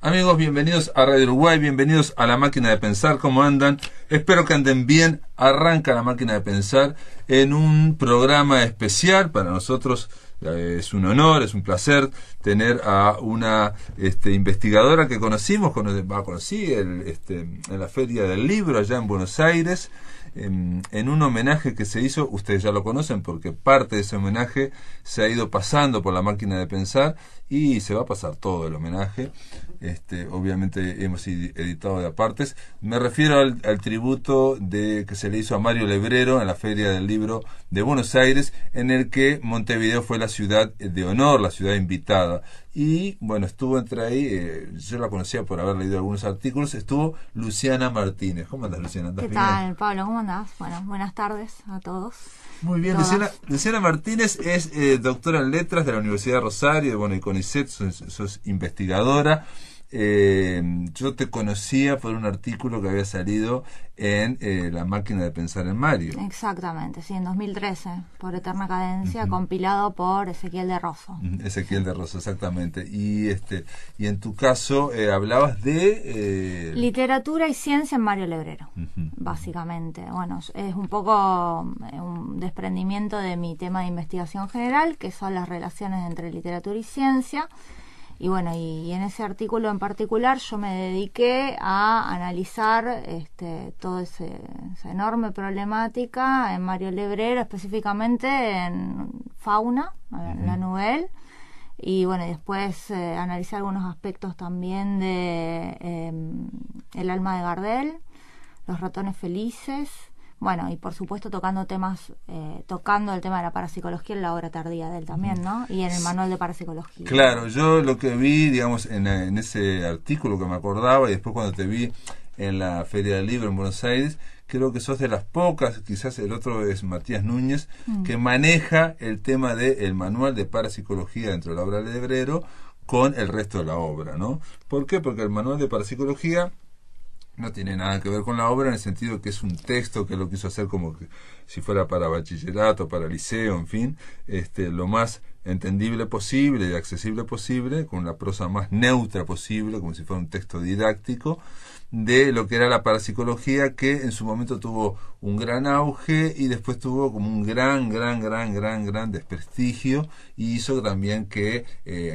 Amigos, bienvenidos a Radio Uruguay, bienvenidos a La Máquina de Pensar. ¿Cómo andan? Espero que anden bien. Arranca La Máquina de Pensar en un programa especial. Para nosotros es un honor, es un placer tener a una investigadora que conocí en la Feria del Libro allá en Buenos Aires, en un homenaje que se hizo. Ustedes ya lo conocen porque parte de ese homenaje se ha ido pasando por La Máquina de Pensar y se va a pasar todo el homenaje. Obviamente hemos editado de apartes. Me refiero al tributo que se le hizo a Mario Lebrero en la Feria del Libro de Buenos Aires, en el que Montevideo fue la ciudad de honor, la ciudad invitada. Y bueno, estuvo entre ahí, yo la conocía por haber leído algunos artículos, estuvo Luciana Martínez. ¿Cómo andas, Luciana? ¿Andás ¿Qué bien? tal, Pablo? ¿Cómo andás? Bueno, buenas tardes a todos. Muy bien, Luciana Martínez es doctora en letras de la Universidad de Rosario, y CONICET, sos investigadora. Yo te conocía por un artículo que había salido en La Máquina de Pensar en Mario. Exactamente, sí, en 2013, por Eterna Cadencia, compilado por Ezequiel de Rosso. Ezequiel de Rosso, exactamente. Y en tu caso hablabas de literatura y ciencia en Mario Lebrero, básicamente. Bueno, es un poco un desprendimiento de mi tema de investigación general, que son las relaciones entre literatura y ciencia. Y bueno, y en ese artículo en particular yo me dediqué a analizar toda esa enorme problemática en Mario Lebrero, específicamente en fauna, en la Nouvelle, y bueno, y después analicé algunos aspectos también de El alma de Gardel, Los ratones felices. Bueno, y por supuesto tocando el tema de la parapsicología en la obra tardía de él también, ¿no? Y en el manual de parapsicología. Claro, yo lo que vi, digamos, en ese artículo que me acordaba, y después cuando te vi en la Feria del Libro en Buenos Aires, creo que sos de las pocas, quizás el otro es Matías Núñez, que maneja el tema del manual de parapsicología dentro de la obra de Lebrero con el resto de la obra, ¿no? ¿Por qué? Porque el manual de parapsicología no tiene nada que ver con la obra, en el sentido que es un texto que lo quiso hacer como que si fuera para bachillerato, para liceo, en fin, lo más entendible posible y accesible posible, con la prosa más neutra posible, como si fuera un texto didáctico, de lo que era la parapsicología, que en su momento tuvo un gran auge y después tuvo como un gran desprestigio, y hizo también que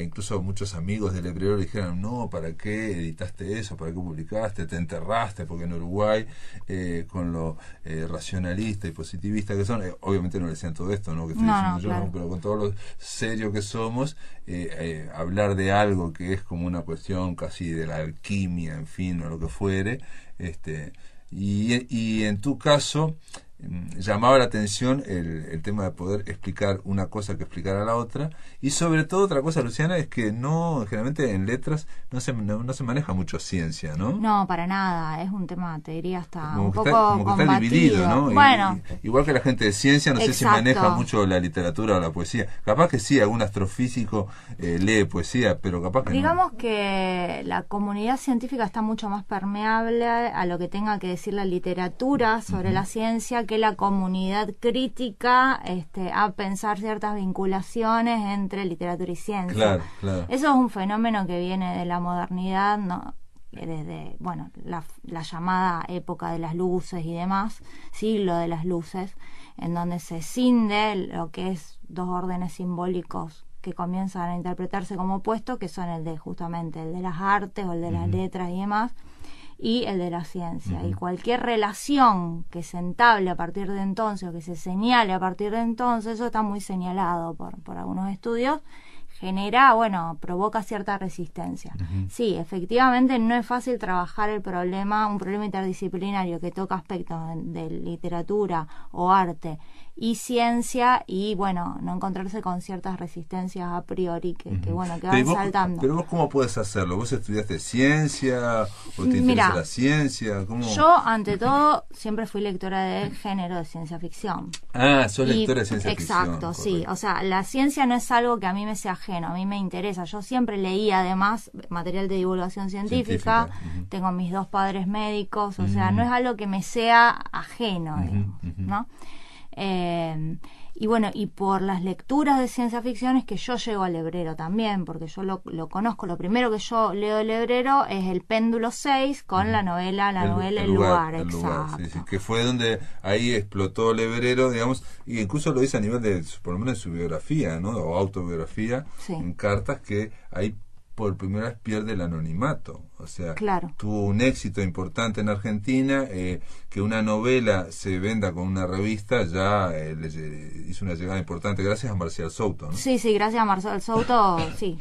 incluso muchos amigos del Lebrero le dijeran: no, ¿para qué editaste eso? ¿Para qué publicaste? Te enterraste, porque en Uruguay con lo racionalista y positivista que son, obviamente no le decían todo esto, ¿no? Que estoy diciendo yo, claro. ¿no? Pero con todo lo serio que somos, hablar de algo que es como una cuestión casi de la alquimia, en fin, o lo que fuere, y en tu caso llamaba la atención el tema de poder explicar una cosa que explicar a la otra, y sobre todo otra cosa, Luciana, es que generalmente en letras no se maneja mucho ciencia, ¿no? No, para nada, es un tema, te diría, hasta como un que poco como que está combatido, dividido, ¿no? Bueno, Igual que la gente de ciencia, no sé si exacto. maneja mucho la literatura o la poesía. Capaz que sí, algún astrofísico lee poesía, pero capaz que digamos que la comunidad científica está mucho más permeable a lo que tenga que decir la literatura sobre la ciencia, que la comunidad crítica a pensar ciertas vinculaciones entre literatura y ciencia. Claro, claro. Eso es un fenómeno que viene de la modernidad, ¿no? Desde la llamada época de las luces y demás, siglo de las luces, en donde se cinde lo que es dos órdenes simbólicos que comienzan a interpretarse como opuestos, que son justamente el de las artes o el de las letras y demás, y el de la ciencia. Y cualquier relación que se entable a partir de entonces o que se señale a partir de entonces, eso está muy señalado por algunos estudios, provoca cierta resistencia. Sí, efectivamente no es fácil trabajar un problema interdisciplinario que toca aspectos de literatura o arte y ciencia, y no encontrarse con ciertas resistencias a priori que van saltando. Pero vos, ¿cómo puedes hacerlo? ¿Vos estudiaste ciencia o te interesa la ciencia? ¿Cómo? Yo, ante todo, siempre fui lectora de género de ciencia ficción. Ah, sos lectora de ciencia ficción. Exacto, sí. O sea, la ciencia no es algo que a mí me sea ajeno, a mí me interesa. Yo siempre leía, además, material de divulgación científica. Tengo mis dos padres médicos, o sea, no es algo que me sea ajeno, digamos, ¿no? Y bueno, y por las lecturas de ciencia ficción es que yo llego al Lebrero también, porque yo lo conozco. Lo primero que yo leo del Lebrero es El péndulo 6 con la novela El lugar, exacto. Sí, que fue donde ahí explotó Lebrero, digamos, y incluso lo dice a nivel de, por lo menos de su biografía, ¿no? O autobiografía, en cartas, que ahí por primera vez pierde el anonimato. O sea, tuvo un éxito importante en Argentina, que una novela se venda con una revista ya hizo una llegada importante gracias a Marcial Souto, ¿no? Sí, gracias a Marcial Souto, sí,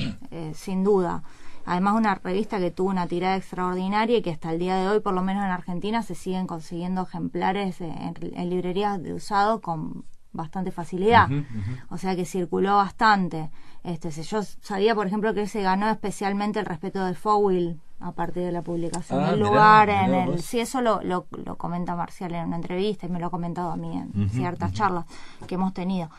sin duda. Además, una revista que tuvo una tirada extraordinaria y que hasta el día de hoy, por lo menos en Argentina, se siguen consiguiendo ejemplares en librerías de usado con bastante facilidad. O sea que circuló bastante. Yo sabía, por ejemplo, que se ganó especialmente el respeto de Fowell a partir de la publicación del lugar. Sí, eso lo comenta Marcial en una entrevista y me lo ha comentado a mí en ciertas charlas que hemos tenido.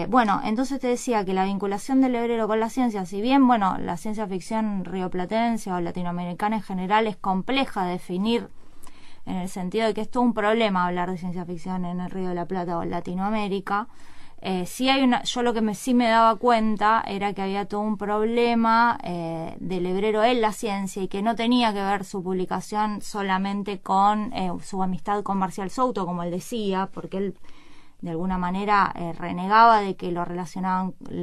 Bueno, entonces te decía que la vinculación del Lebrero con la ciencia, si bien, bueno, la ciencia ficción rioplatense o latinoamericana en general es compleja de definir, en el sentido de que es todo un problema hablar de ciencia ficción en el Río de la Plata o en Latinoamérica. Sí hay yo lo que sí me daba cuenta era que había todo un problema de Lebrero en la ciencia y que no tenía que ver su publicación solamente con su amistad con Marcial Souto, como él decía, porque él de alguna manera renegaba de que lo relacionaran con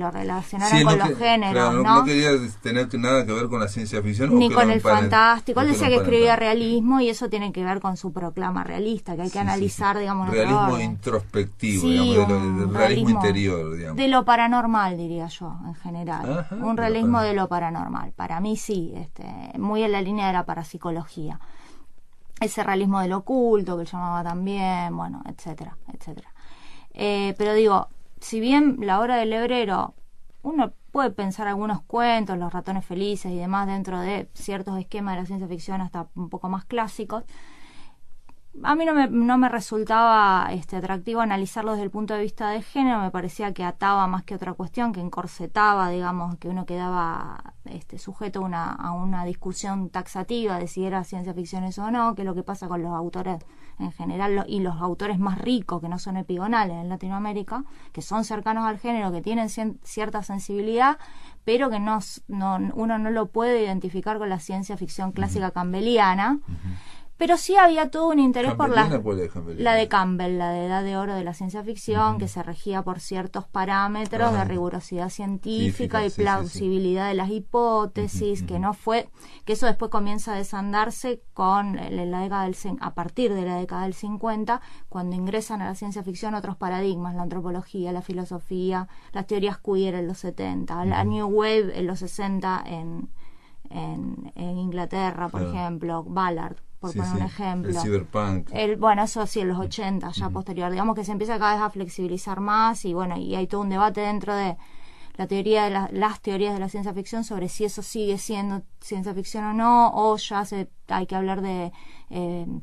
los géneros, claro, ¿no? No quería tener nada que ver con la ciencia ficción ni con el fantástico. Él decía que escribía realismo y eso tiene que ver con su proclama realista, que hay que analizar, digamos, realismo introspectivo, sí, digamos, del realismo interior, digamos. De lo paranormal, diría yo, en general. Ajá, un realismo de lo paranormal. Para mí sí, muy en la línea de la parapsicología. Ese realismo del oculto, que él llamaba también, bueno, etcétera, etcétera. Pero digo, si bien la obra del Lebrero, uno puede pensar algunos cuentos, Los ratones felices y demás, dentro de ciertos esquemas de la ciencia ficción hasta un poco más clásicos, a mí no me resultaba atractivo analizarlo desde el punto de vista de género. Me parecía que ataba más que otra cuestión, que encorsetaba, digamos, que uno quedaba sujeto a una discusión taxativa de si era ciencia ficción eso o no, que es lo que pasa con los autores en general y los autores más ricos, que no son epigonales en Latinoamérica, que son cercanos al género, que tienen cierta sensibilidad, pero que uno no lo puede identificar con la ciencia ficción clásica campbelliana. Pero sí había todo un interés por la de Campbell, la de Edad de Oro de la ciencia ficción, que se regía por ciertos parámetros de rigurosidad científica y plausibilidad de las hipótesis, que eso después comienza a desandarse con la década a partir de la década del 50, cuando ingresan a la ciencia ficción otros paradigmas, la antropología, la filosofía, las teorías queer en los 70, la New Wave en los 60 en Inglaterra, por ejemplo, Ballard, por poner un ejemplo. El cyberpunk. Bueno, eso sí, en los 80, ya posterior. Digamos que se empieza cada vez a flexibilizar más y bueno, y hay todo un debate dentro de la teoría de las teorías de la ciencia ficción sobre si eso sigue siendo ciencia ficción o no, o ya hay que hablar de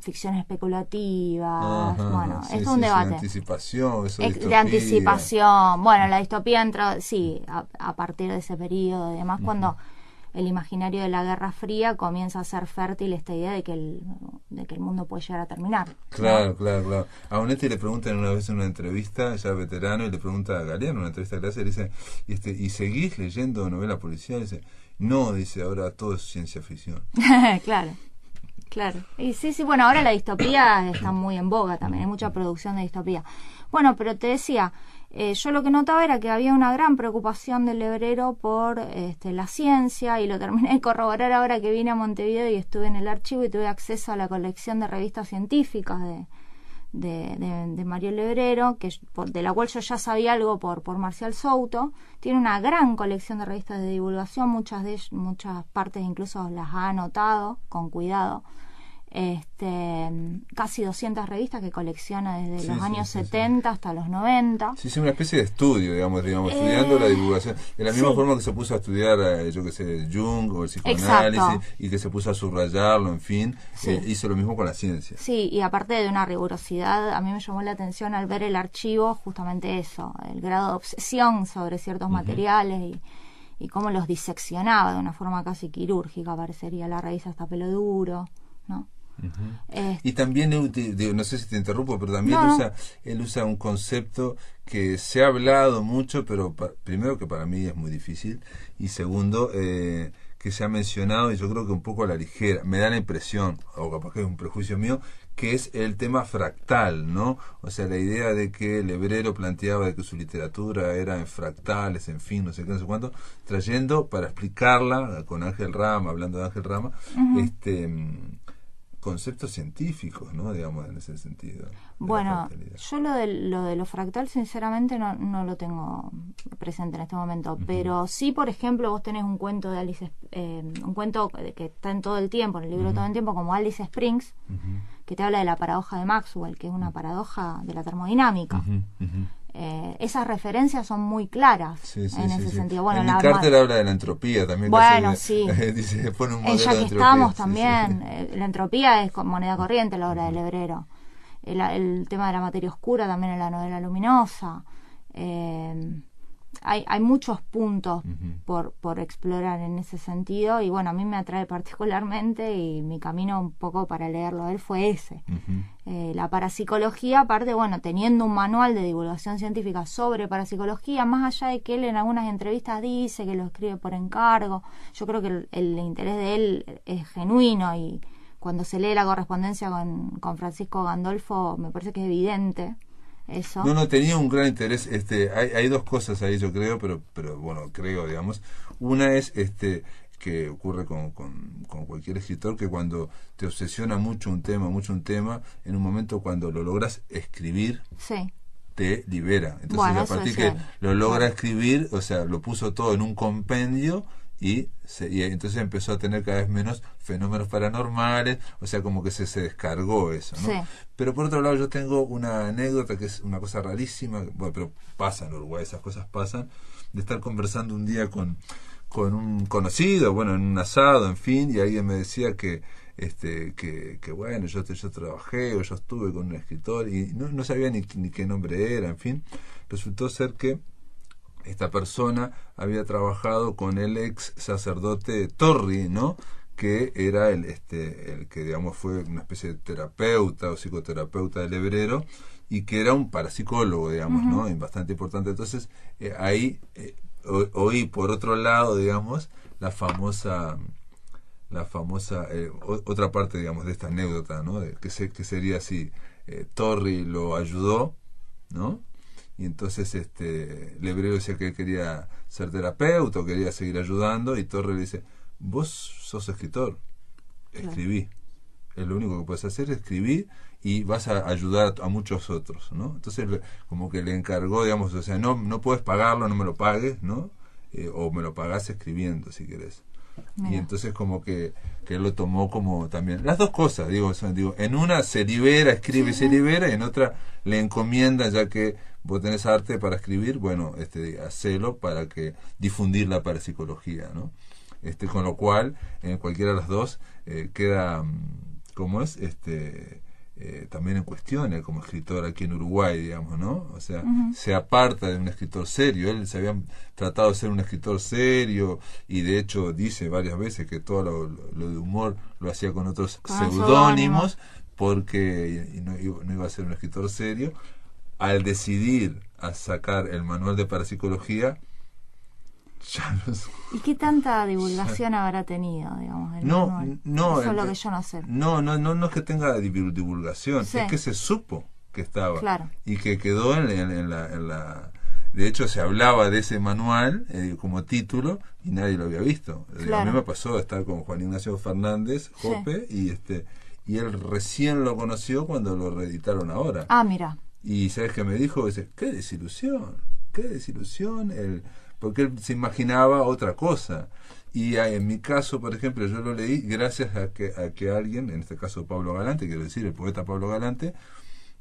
ficción especulativa. Bueno, es un debate. De anticipación, eso de anticipación. Bueno, la distopía entra, a partir de ese periodo y demás, cuando el imaginario de la Guerra Fría comienza a ser fértil esta idea de que el mundo puede llegar a terminar. Claro. A Onetti le preguntan una vez en una entrevista, ya veterano, y le pregunta a Galeano en una entrevista de clase, le dice, ¿y seguís leyendo novela policial? Y dice, no, dice, ahora todo es ciencia ficción. Claro. Y sí, bueno, ahora la distopía está muy en boga también, hay mucha producción de distopía. Bueno, pero te decía, yo lo que notaba era que había una gran preocupación del Lebrero por la ciencia, y lo terminé de corroborar ahora que vine a Montevideo y estuve en el archivo y tuve acceso a la colección de revistas científicas de Mario Lebrero, de la cual yo ya sabía algo por Marcial Souto. Tiene una gran colección de revistas de divulgación, muchas partes incluso las ha anotado con cuidado. Casi 200 revistas que colecciona desde los años 70 hasta los 90. Sí, una especie de estudio, digamos estudiando la divulgación. De la misma forma que se puso a estudiar, Jung o el psicoanálisis, y que se puso a subrayarlo, en fin, hizo lo mismo con la ciencia. Sí, y aparte de una rigurosidad, a mí me llamó la atención al ver el archivo justamente eso, el grado de obsesión sobre ciertos materiales y cómo los diseccionaba de una forma casi quirúrgica, parecería la raíz hasta pelo duro, ¿no? Y también, no sé si te interrumpo, pero también él usa un concepto que se ha hablado mucho, pero primero que para mí es muy difícil, y segundo, que se ha mencionado, y yo creo que un poco a la ligera, me da la impresión, o capaz que es un prejuicio mío, que es el tema fractal, ¿no? O sea, la idea de que Lebrero planteaba de que su literatura era en fractales, en fin, no sé qué, no sé cuánto, trayendo para explicarla con Ángel Rama, hablando de Ángel Rama, conceptos científicos, ¿no? Digamos, en ese sentido. Bueno, yo lo de lo fractal, sinceramente, no lo tengo presente en este momento, pero sí, por ejemplo, vos tenés un cuento de Alice, un cuento que está en todo el tiempo, en el libro todo el tiempo, como Alice Springs, que te habla de la paradoja de Maxwell, que es una paradoja de la termodinámica. Esas referencias son muy claras en ese sentido. Bueno, en Carter habla de la entropía también. Bueno, sí. Dice, pone un modelo ya que de entropía, estamos también, la entropía es moneda corriente a la obra de Lebrero. El tema de la materia oscura también en la novela luminosa. Hay muchos puntos por explorar en ese sentido, y bueno, a mí me atrae particularmente, y mi camino un poco para leerlo a él fue ese. La parapsicología, aparte, bueno, teniendo un manual de divulgación científica sobre parapsicología, más allá de que él en algunas entrevistas dice que lo escribe por encargo, yo creo que el interés de él es genuino, y cuando se lee la correspondencia con Francisco Gandolfo me parece que es evidente eso. No, tenía un gran interés. Hay dos cosas ahí, yo creo, pero bueno, creo, digamos. Una es que ocurre con cualquier escritor, que cuando te obsesiona mucho un tema, en un momento cuando lo logras escribir, te libera. Entonces, bueno, a partir que lo logra escribir, o sea, lo puso todo en un compendio, y entonces empezó a tener cada vez menos fenómenos paranormales, o sea, como que se descargó eso, ¿no? Pero por otro lado, yo tengo una anécdota que es una cosa rarísima, bueno, pero pasa en Uruguay, esas cosas pasan, de estar conversando un día con un conocido, bueno, en un asado, en fin, y alguien me decía que bueno, yo trabajé, o yo estuve con un escritor, y no sabía ni qué nombre era, en fin. Resultó ser que esta persona había trabajado con el ex sacerdote Torri, ¿no? Que era el que, digamos, fue una especie de terapeuta o psicoterapeuta de Lebrero, y que era un parapsicólogo, digamos, ¿no? Y bastante importante. Entonces, ahí oí, por otro lado, digamos, la famosa otra parte, digamos, de esta anécdota, ¿no? Que sería así: Torri lo ayudó, ¿no? Y entonces Lebrero decía que él quería ser terapeuta o quería seguir ayudando, y Torre le dice: vos sos escritor, escribí, es lo único que puedes hacer, escribir, y vas a ayudar a muchos otros, ¿no? Entonces como que le encargó, digamos, o sea, no puedes pagarlo, no me lo pagues, ¿no? O me lo pagás escribiendo, si querés. Mira. Y entonces como que él lo tomó como también las dos cosas, digo, en una se libera, escribe y se libera, y en otra le encomienda, ya que vos tenés arte para escribir, bueno, hacelo para que difundir la parapsicología, ¿no? Con lo cual, en cualquiera de las dos queda, ¿cómo es? También en cuestión como escritor aquí en Uruguay, digamos, ¿no? O sea, se aparta de un escritor serio. Él se había tratado de ser un escritor serio, y de hecho dice varias veces que todo lo de humor lo hacía con otros seudónimos, porque no iba a ser un escritor serio. Al decidir a sacar el manual de parapsicología, ya no sé. ¿Y qué tanta divulgación habrá tenido, digamos, el manual? Eso es lo que yo no sé. No es que tenga divulgación, es que se supo que estaba, y que quedó en la de hecho se hablaba de ese manual como título, y nadie lo había visto. A mí me pasó estar con Juan Ignacio Fernández, Jope, y él recién lo conoció cuando lo reeditaron ahora. Ah, mira. Y ¿sabes qué me dijo? Dice: qué desilusión, porque él se imaginaba otra cosa. Y en mi caso, por ejemplo, yo lo leí gracias a que alguien, en este caso Pablo Galante, quiero decir, el poeta Pablo Galante,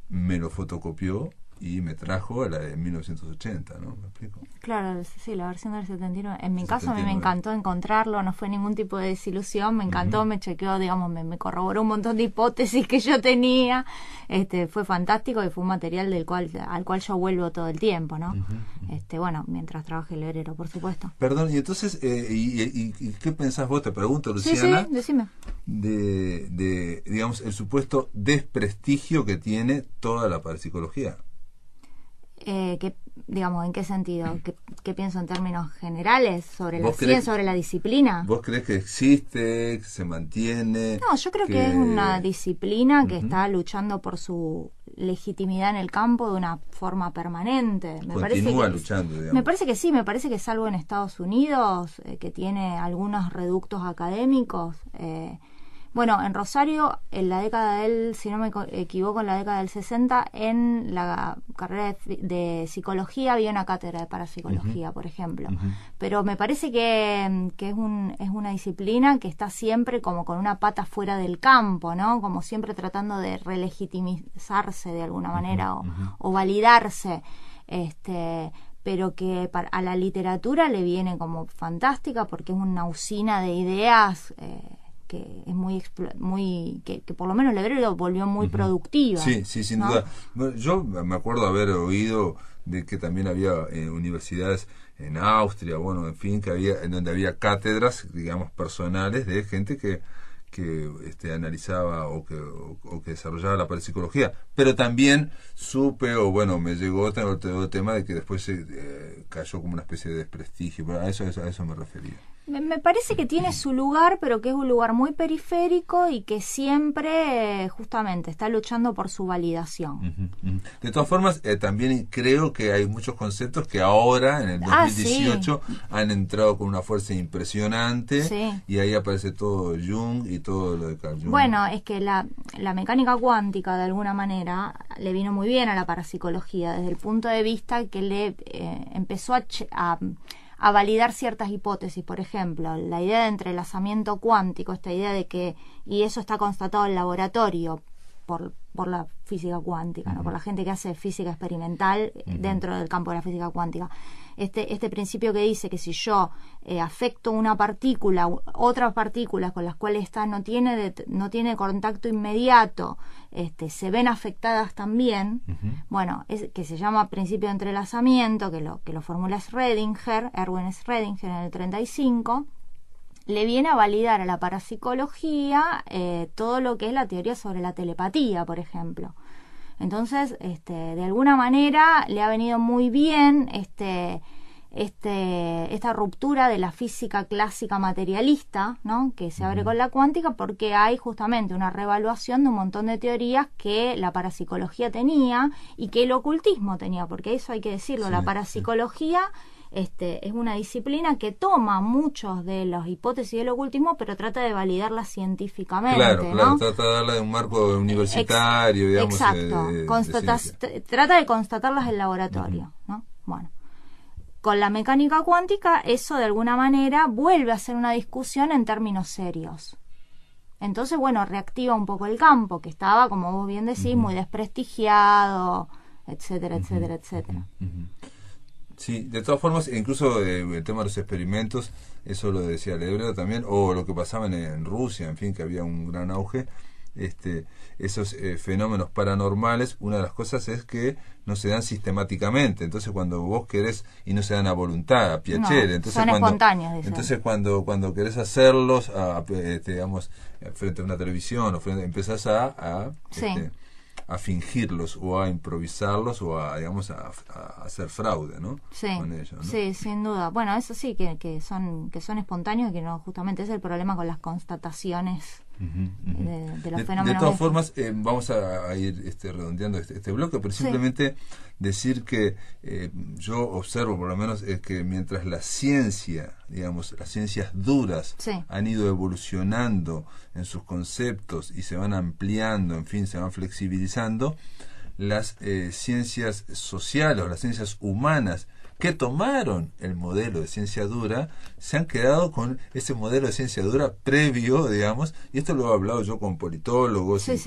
me lo fotocopió y me trajo a la de 1980, ¿no? ¿Me explico? Claro, sí, la versión del 79. En mi caso, a mí me encantó encontrarlo, no fue ningún tipo de desilusión, me encantó, me chequeó, digamos, me corroboró un montón de hipótesis que yo tenía. Fue fantástico, y fue un material al cual yo vuelvo todo el tiempo, ¿no? Bueno, mientras trabaje el Lebrero, por supuesto. Perdón, y entonces, ¿y qué pensás vos? Te pregunto, Luciana. Sí, decime. digamos, el supuesto desprestigio que tiene toda la parapsicología. Digamos, ¿en qué sentido? ¿Qué pienso en términos generales sobre la ciencia, sobre la disciplina? ¿Vos crees que existe, que se mantiene? No, yo creo que es una disciplina que está luchando por su legitimidad en el campo de una forma permanente. Continúa luchando, digamos. Me parece que sí, me parece que salvo en Estados Unidos, que tiene algunos reductos académicos. Bueno, en Rosario, en la década si no me equivoco, en la década del 60, en la carrera de psicología había una cátedra de parapsicología, por ejemplo. Pero me parece que es una disciplina que está siempre como con una pata fuera del campo, ¿no? Como siempre tratando de relegitimizarse de alguna manera o validarse. Pero que a la literatura le viene como fantástica porque es una usina de ideas que es muy que por lo menos Lebrero volvió muy productiva. Sí, sin ¿no? duda. Bueno, yo me acuerdo haber oído de que también había universidades en Austria, bueno, en fin, que había en donde había cátedras, digamos, personales de gente que analizaba o que desarrollaba la parapsicología, pero también supe, o bueno, me llegó otro tema de que después cayó como una especie de desprestigio, pero a eso me refería. Me parece que tiene su lugar, pero que es un lugar muy periférico y que siempre justamente está luchando por su validación. De todas formas, también creo que hay muchos conceptos que ahora, en el 2018, han entrado con una fuerza impresionante, y ahí aparece todo Jung y todo lo de Carl Jung. Bueno, es que la mecánica cuántica, de alguna manera, le vino muy bien a la parapsicología, desde el punto de vista que le empezó a validar ciertas hipótesis. Por ejemplo, la idea de entrelazamiento cuántico, esta idea de que, y eso está constatado en laboratorio por la física cuántica, ¿no? Por la gente que hace física experimental dentro del campo de la física cuántica. Este principio que dice que si yo afecto una partícula, otras partículas con las cuales esta no tiene contacto inmediato, se ven afectadas también. Bueno, que se llama principio de entrelazamiento, que lo formula Erwin Schrödinger en el 35. Le viene a validar a la parapsicología todo lo que es la teoría sobre la telepatía, por ejemplo. Entonces, de alguna manera le ha venido muy bien esta ruptura de la física clásica materialista, ¿no? Que se abre con la cuántica, porque hay justamente una reevaluación de un montón de teorías que la parapsicología tenía y que el ocultismo tenía, porque eso hay que decirlo, la parapsicología es una disciplina que toma muchos de las hipótesis del ocultismo, pero trata de validarlas científicamente. Claro, trata de darle un marco universitario, digamos. Exacto, trata de constatarlas en laboratorio, ¿no? Bueno, con la mecánica cuántica eso de alguna manera vuelve a ser una discusión en términos serios. Entonces, bueno, reactiva un poco el campo, que estaba, como vos bien decís, muy desprestigiado, etcétera, etcétera, etcétera. Sí, de todas formas, incluso el tema de los experimentos, eso lo decía Lebrero también, o lo que pasaba en Rusia, en fin, que había un gran auge, esos fenómenos paranormales. Una de las cosas es que no se dan sistemáticamente, entonces cuando vos querés, y no se dan a voluntad, a piacere, entonces son espontáneos. Entonces cuando querés hacerlos, digamos, frente a una televisión, empezás a fingirlos o a improvisarlos o a, digamos, a hacer fraude, ¿no? Sí, con ellos, ¿no? Sí, sin duda. Bueno, eso sí, que son espontáneos y que no, justamente es el problema con las constataciones de los fenómenos. De todas formas, vamos a ir redondeando este bloque, pero simplemente decir que yo observo, por lo menos, es que mientras la ciencia, digamos, las ciencias duras han ido evolucionando en sus conceptos y se van ampliando, en fin, se van flexibilizando, las ciencias sociales o las ciencias humanas que tomaron el modelo de ciencia dura, se han quedado con ese modelo de ciencia dura previo, digamos, y esto lo he hablado yo con politólogos y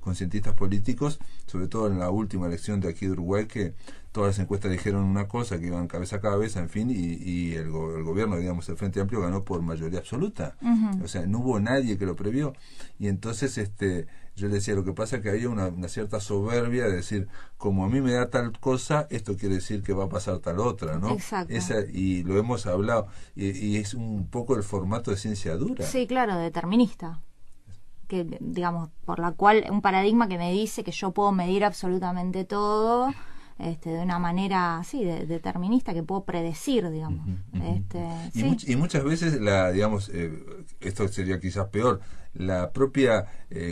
con cientistas políticos, sobre todo en la última elección de aquí de Uruguay, que todas las encuestas dijeron una cosa, que iban cabeza a cabeza, en fin, y el gobierno, digamos, el Frente Amplio ganó por mayoría absoluta. O sea, no hubo nadie que lo previó. Y entonces, yo le decía, lo que pasa es que había una cierta soberbia de decir, como a mí me da tal cosa, esto quiere decir que va a pasar tal otra, ¿no? Exacto. Y lo hemos hablado, y es un poco el formato de ciencia dura. Sí, claro, determinista. que digamos, por la cual, un paradigma que me dice que yo puedo medir absolutamente todo, de una manera así determinista, que puedo predecir, digamos. Y muchas veces digamos, esto sería quizás peor, la propia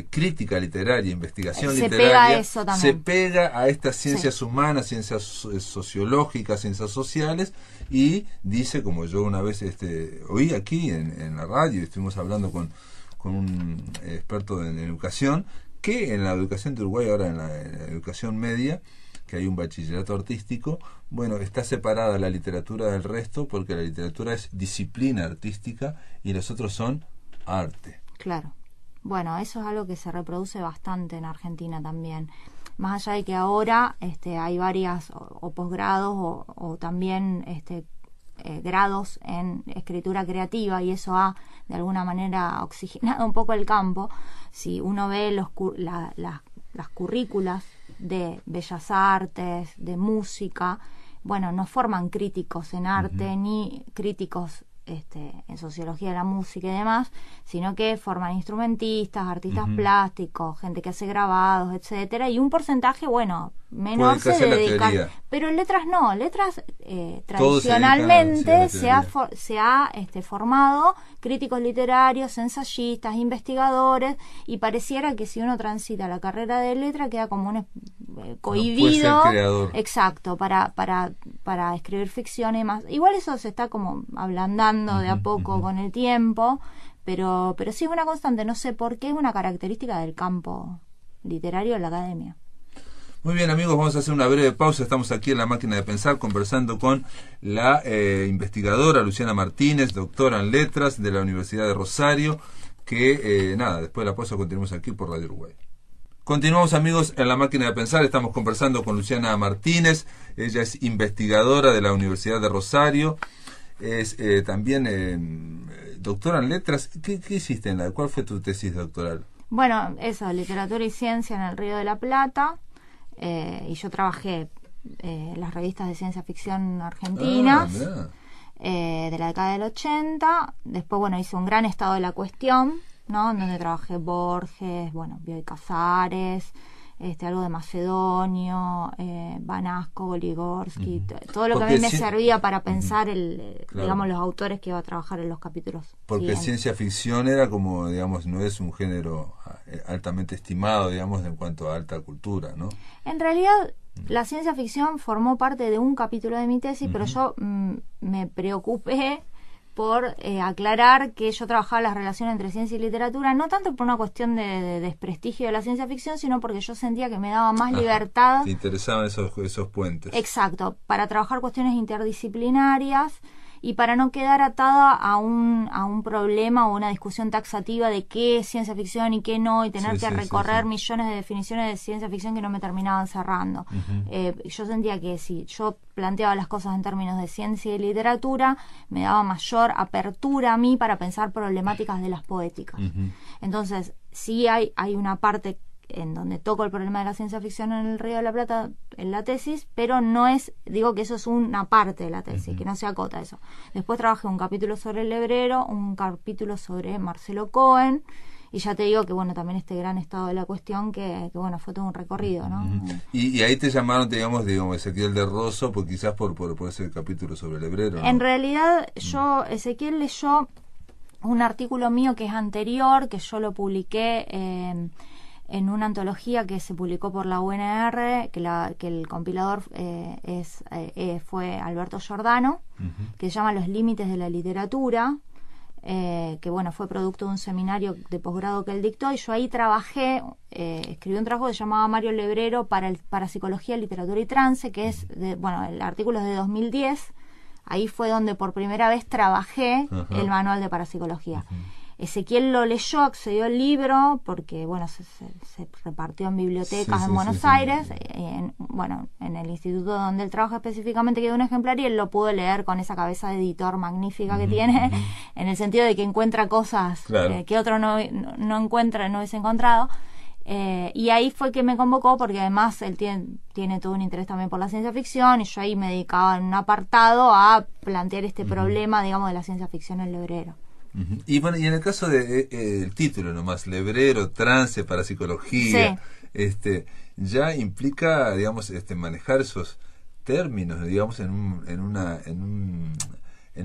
crítica literaria, investigación literaria, se pega a estas ciencias humanas, ciencias sociológicas, ciencias sociales, y dice, como yo una vez oí aquí en la radio, estuvimos hablando con un experto en educación, que en la educación de Uruguay, ahora en la educación media, que hay un bachillerato artístico, bueno, está separada la literatura del resto, porque la literatura es disciplina artística y los otros son arte. Claro. Bueno, eso es algo que se reproduce bastante en Argentina también. Más allá de que ahora hay varias o posgrados o también grados en escritura creativa, y eso ha de alguna manera oxigenado un poco el campo. Si uno ve las currículas de bellas artes, de música, bueno, no forman críticos en arte ni críticos en sociología de la música y demás, sino que forman instrumentistas, artistas plásticos, gente que hace grabados, etcétera, y un porcentaje, bueno, menor se dedica, pero en letras no, letras tradicionalmente se ha formado críticos literarios, ensayistas, investigadores, y pareciera que si uno transita la carrera de letra queda como un cohibido, exacto, para escribir ficción y demás. Igual eso se está como ablandando de a poco con el tiempo, pero sí es una constante, no sé por qué, es una característica del campo literario de la academia. Muy bien, amigos, vamos a hacer una breve pausa. Estamos aquí en La Máquina de Pensar conversando con la investigadora Luciana Martínez, doctora en letras de la Universidad de Rosario, que después de la pausa continuamos aquí por Radio Uruguay. Continuamos, amigos, en La Máquina de Pensar. Estamos conversando con Luciana Martínez. Ella es investigadora de la Universidad de Rosario. Es también doctora en letras. ¿Qué hiciste cuál fue tu tesis doctoral? Bueno, eso, literatura y ciencia en el Río de la Plata. Y yo trabajé en las revistas de ciencia ficción argentinas de la década del 80. Después, bueno, hice un gran estado de la cuestión, ¿no? En donde trabajé Borges, bueno, Bioy Casares, algo de Macedonio, Banasco, Goligorsky, todo lo que a mí me servía para pensar digamos, los autores que iba a trabajar en los capítulos. Porque siguientes. Ciencia ficción era como, digamos, no es un género altamente estimado, digamos, en cuanto a alta cultura, ¿no? En realidad, la ciencia ficción formó parte de un capítulo de mi tesis, pero yo me preocupé por aclarar que yo trabajaba las relaciones entre ciencia y literatura, no tanto por una cuestión de desprestigio de la ciencia ficción, sino porque yo sentía que me daba más libertad. Te interesaban esos puentes. Exacto, para trabajar cuestiones interdisciplinarias y para no quedar atada a un problema o una discusión taxativa de qué es ciencia ficción y qué no, y tener que recorrer millones de definiciones de ciencia ficción que no me terminaban cerrando. Yo sentía que si yo planteaba las cosas en términos de ciencia y literatura, me daba mayor apertura a mí para pensar problemáticas de las poéticas. Entonces, sí hay una parte en donde toco el problema de la ciencia ficción en el Río de la Plata en la tesis, pero no es, digo que eso es una parte de la tesis, que no se acota eso. Después trabajé un capítulo sobre el Lebrero, un capítulo sobre Marcelo Cohen, y ya te digo que bueno, también este gran estado de la cuestión que bueno, fue todo un recorrido, ¿no? Y ahí te llamaron, digamos Ezequiel de Rosso, pues quizás por ese capítulo sobre el Lebrero, ¿no? En realidad, Ezequiel leyó un artículo mío que es anterior, que yo lo publiqué en una antología que se publicó por la UNR, que el compilador fue Alberto Giordano, que se llama Los límites de la literatura, que bueno, fue producto de un seminario de posgrado que él dictó, y yo ahí trabajé, escribí un trabajo que se llamaba Mario Lebrero para Psicología, Literatura y Trance, que es, el artículo es de 2010, ahí fue donde por primera vez trabajé el manual de parapsicología. Ezequiel lo leyó, accedió al libro, porque bueno, se repartió en bibliotecas en Buenos Aires, en el instituto donde él trabaja específicamente quedó un ejemplar y él lo pudo leer con esa cabeza de editor magnífica que tiene, en el sentido de que encuentra cosas que otro no encuentra, no hubiese encontrado. Y ahí fue que me convocó, porque además él tiene todo un interés también por la ciencia ficción, y yo ahí me dedicaba en un apartado a plantear este problema, digamos, de la ciencia ficción en el Lebrero. Y bueno, y en el caso de el título nomás, Lebrero, trance, parapsicología, ya implica, digamos, manejar esos términos, digamos, en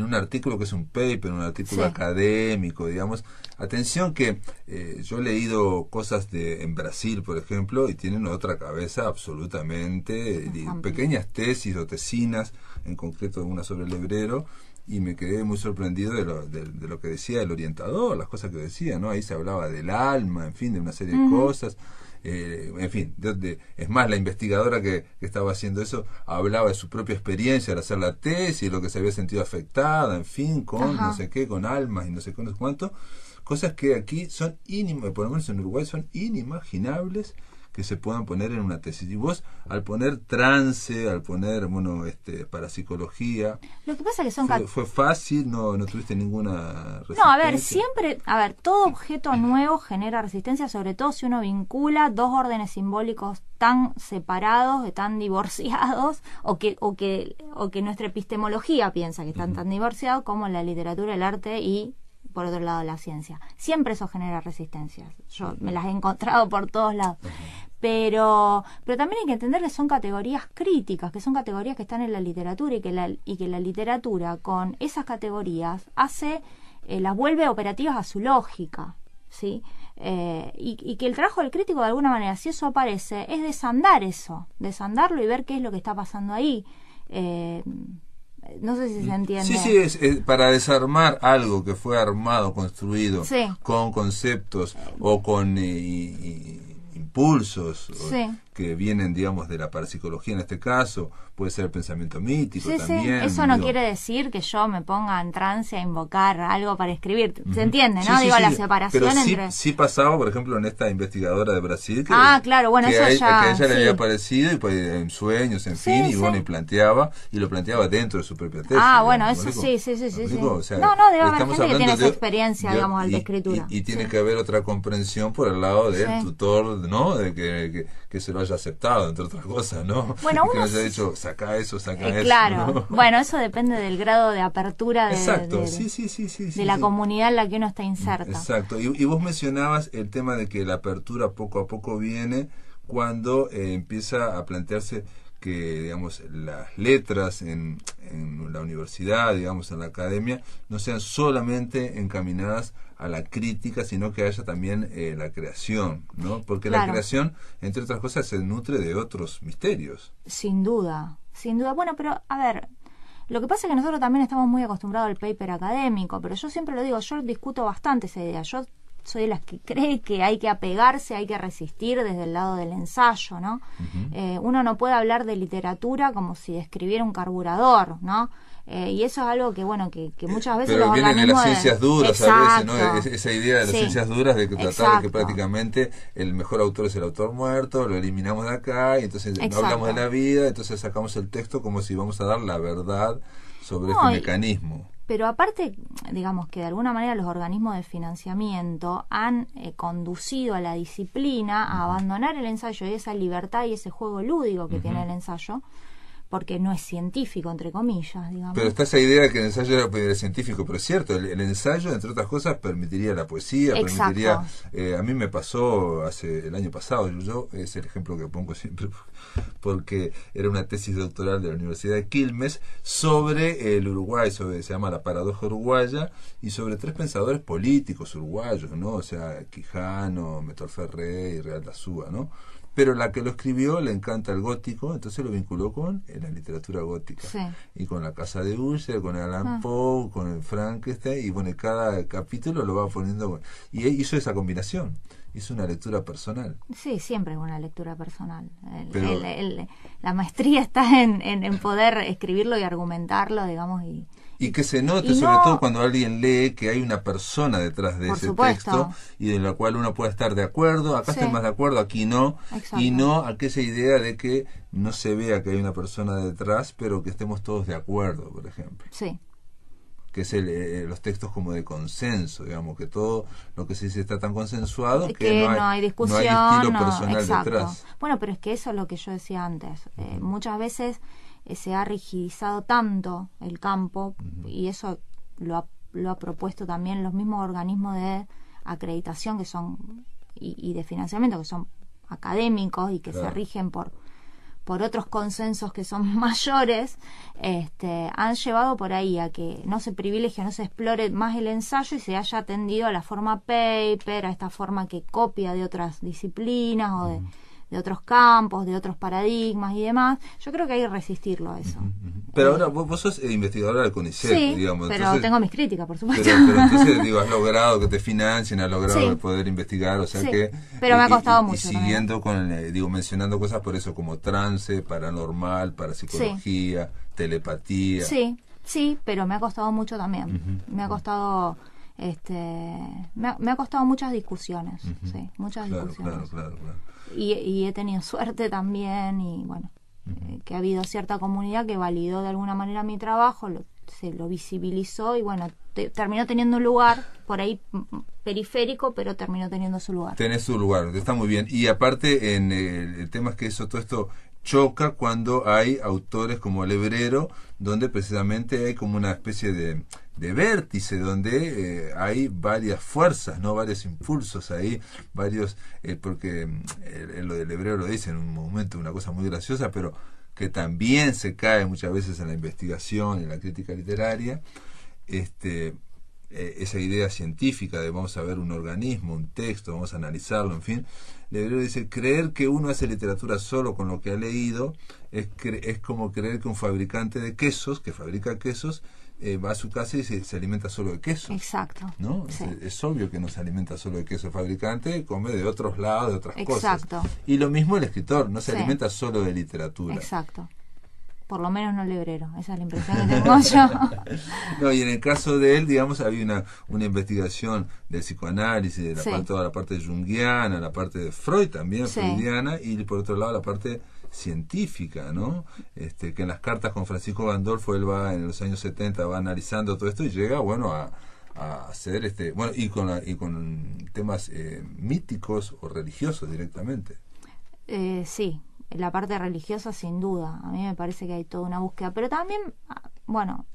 un artículo que es un paper, un artículo académico, digamos. Atención que yo he leído cosas en Brasil, por ejemplo, y tienen otra cabeza absolutamente, pequeñas tesis o tesinas, en concreto una sobre el Lebrero, y me quedé muy sorprendido de lo que decía el orientador, las cosas que decía, ¿no? Ahí se hablaba del alma, en fin, de una serie de cosas. En fin, es más, la investigadora que estaba haciendo eso hablaba de su propia experiencia al hacer la tesis, lo que se había sentido afectada, en fin, con no sé qué, con almas y no sé qué, no sé cuánto, cosas que aquí son por lo menos en Uruguay son inimaginables que se puedan poner en una tesis. Y vos, al poner trance, al poner, bueno, parapsicología, lo que pasa es que fue fácil, no tuviste ninguna resistencia. No, a ver, todo objeto nuevo genera resistencia, sobre todo si uno vincula dos órdenes simbólicos tan separados, tan divorciados, o que nuestra epistemología piensa que están tan divorciados como la literatura, el arte y, por otro lado, la ciencia. Siempre eso genera resistencias. Yo me las he encontrado por todos lados. Pero también hay que entender que son categorías críticas, que son categorías que están en la literatura y que la literatura con esas categorías las vuelve operativas a su lógica, ¿sí? Y que el trabajo del crítico, de alguna manera, si eso aparece, es desandarlo y ver qué es lo que está pasando ahí. No sé si se entiende. Sí, es para desarmar algo que fue armado, construido con conceptos o con impulsos que vienen, digamos, de la parapsicología en este caso, puede ser el pensamiento mítico también. Eso no quiere decir que yo me ponga en trance a invocar algo para escribir. ¿Se entiende, no? La separación pero entre... sí pasaba, por ejemplo, en esta investigadora de Brasil, que, claro, bueno, eso que a ella le había aparecido, y pues, en sueños, en fin, y bueno, y lo planteaba dentro de su propia tesis. Bueno, eso sí. O sea, no, debe haber gente que tiene esa experiencia, digamos, de escritura. Y tiene que haber otra comprensión por el lado del tutor, ¿no? De que se lo haya aceptado, entre otras cosas, ¿no? Bueno, que no haya dicho, saca eso, claro, ¿no? Bueno, eso depende del grado de apertura de la comunidad en la que uno está inserta. Exacto, y vos mencionabas el tema de que la apertura poco a poco viene cuando empieza a plantearse que, digamos, las letras en la universidad, digamos, en la academia, no sean solamente encaminadas a la crítica, sino que haya también la creación, ¿no? Porque la creación, entre otras cosas, se nutre de otros misterios. Sin duda. Bueno, pero, a ver, lo que pasa es que nosotros también estamos muy acostumbrados al paper académico, pero yo siempre lo digo, yo discuto bastante esa idea. Yo soy de las que cree que hay que apegarse, hay que resistir desde el lado del ensayo, ¿no? Uno no puede hablar de literatura como si escribiera un carburador, ¿no? Y eso es algo que, bueno, que muchas veces pero los vienen de las ciencias duras a veces, ¿no? Esa idea de las ciencias duras de que tratar de que prácticamente el mejor autor es el autor muerto, lo eliminamos de acá y entonces no hablamos de la vida, entonces sacamos el texto como si vamos a dar la verdad sobre este mecanismo. Pero aparte, digamos que de alguna manera los organismos de financiamiento han conducido a la disciplina a abandonar el ensayo y esa libertad y ese juego lúdico que tiene el ensayo, porque no es científico, entre comillas, digamos. Pero está esa idea de que el ensayo era científico, pero es cierto, el ensayo, entre otras cosas, permitiría la poesía, permitiría... a mí me pasó el año pasado, yo es el ejemplo que pongo siempre, porque era una tesis doctoral de la Universidad de Quilmes sobre el Uruguay, se llama La Paradoja Uruguaya, y sobre 3 pensadores políticos uruguayos, ¿no? O sea, Quijano, Métol Ferré y Real da Súa, ¿no? Pero la que lo escribió le encanta el gótico, entonces lo vinculó con la literatura gótica. Y con La Casa de Usher, con Allan Poe, con el Frankenstein, y bueno, cada capítulo lo va poniendo. Y hizo esa combinación, hizo una lectura personal. Sí, siempre es una lectura personal. La maestría está en poder escribirlo y argumentarlo, digamos, y que se note, sobre todo cuando alguien lee que hay una persona detrás de ese texto y de la cual uno puede estar de acuerdo, acá estoy más de acuerdo, aquí no, y no aquella idea de que no se vea que hay una persona detrás, pero que estemos todos de acuerdo, por ejemplo. Sí. Que es los textos como de consenso, digamos, que todo lo que se dice está tan consensuado que no hay discusión, no hay estilo personal detrás. Bueno, pero es que eso es lo que yo decía antes. Muchas veces se ha rigidizado tanto el campo y eso lo ha lo ha propuesto también los mismos organismos de acreditación que son y de financiamiento que son académicos y que se rigen por otros consensos que son mayores, han llevado por ahí a que no se privilegie, no se explore más el ensayo y se haya atendido a la forma paper, a esta forma que copia de otras disciplinas o de otros campos, de otros paradigmas y demás. Yo creo que hay que resistirlo a eso. Pero ahora vos sos investigadora del CONICET, sí, digamos. Pero entonces, tengo mis críticas, por supuesto. Pero entonces, digo, has logrado que te financien, has logrado poder investigar, o sea que... Pero me ha costado mucho. Y siguiendo con, mencionando cosas por eso, como trance, paranormal, parapsicología, telepatía. Sí, pero me ha costado mucho también. Me ha costado... me ha costado muchas discusiones, muchas discusiones. Claro. Y he tenido suerte también y bueno, que ha habido cierta comunidad que validó de alguna manera mi trabajo, se lo visibilizó y bueno, terminó teniendo un lugar por ahí periférico, pero terminó teniendo su lugar. Tenés su lugar, está muy bien. Y aparte, el tema es que todo esto choca cuando hay autores como Lebrero, donde precisamente hay como una especie de vértice, donde hay varias fuerzas, no varios impulsos ahí, varios, porque lo de Lebrero lo dice en un momento, una cosa muy graciosa, pero que también se cae muchas veces en la investigación, en la crítica literaria, esa idea científica de vamos a ver un organismo, un texto, vamos a analizarlo, en fin. Lebrero dice, creer que uno hace literatura solo con lo que ha leído es como creer que un fabricante de quesos, que fabrica quesos, va a su casa y se alimenta solo de quesos. Exacto. ¿No? Sí. Es obvio que no se alimenta solo de queso. El fabricante come de otros lados, de otras Exacto. cosas. Y lo mismo el escritor, no se Sí. alimenta solo de literatura. Exacto. Por lo menos no Lebrero, esa es la impresión que tengo yo. No, y en el caso de él, digamos, había una investigación del psicoanálisis, de toda la parte junguiana, la parte de Freud también, freudiana, y por otro lado la parte científica, ¿no? Que en las cartas con Francisco Gandolfo él va en los años 70 va analizando todo esto y llega, bueno, a hacer bueno, y con temas míticos o religiosos directamente. Sí, la parte religiosa sin duda, a mí me parece que hay toda una búsqueda, pero también, bueno,